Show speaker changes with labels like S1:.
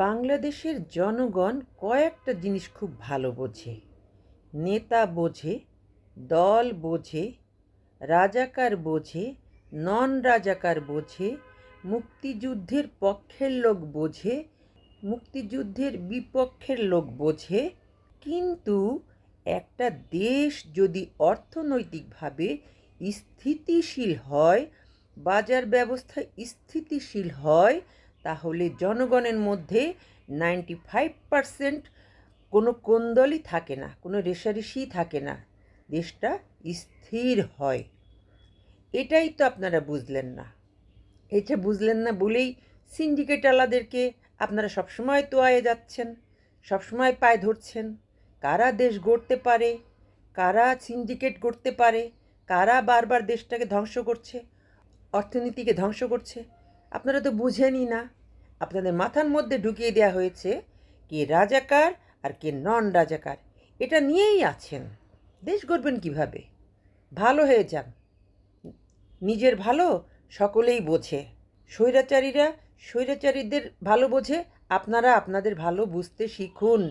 S1: বাংলাদেশের জনগণ কয়েকটা জিনিস খুব ভালো বোঝে। নেতা বোঝে, দল বোঝে, রাজাকার বোঝে, নন রাজাকার বোঝে, মুক্তিযুদ্ধের পক্ষের লোক বোঝে, মুক্তিযুদ্ধের বিপক্ষের লোক বোঝে। কিন্তু একটা দেশ যদি অর্থনৈতিকভাবে স্থিতিশীল হয়, বাজার ব্যবস্থা স্থিতিশীল হয়, তাহলে জনগণের মধ্যে 95% কোনো কোন্দলই থাকে না, কোনো রেষারেষি থাকে না, দেশটা স্থির হয়। এটাই তো আপনারা বুঝলেন না। এটা বুঝলেন না বলেই সিন্ডিকেটওয়ালাদেরকে আপনারা সবসময় তোয়ায়ে যাচ্ছেন, সবসময় পায়ে ধরছেন। কারা দেশ গড়তে পারে, কারা সিন্ডিকেট গড়তে পারে, কারা বারবার দেশটাকে ধ্বংস করছে, অর্থনীতিকে ধ্বংস করছে, আপনারা তো বুঝেনই না। আপনাদের মাথার মধ্যে ঢুকিয়ে দেওয়া হয়েছে কে রাজাকার আর কে নন রাজাকার, এটা নিয়েই আছেন। দেশ গড়বেন কীভাবে? ভালো হয়ে যান। নিজের ভালো সকলেই বোঝে। স্বৈরাচারীরা স্বৈরাচারীদের ভালো বোঝে, আপনারা আপনাদের ভালো বুঝতে শিখুন।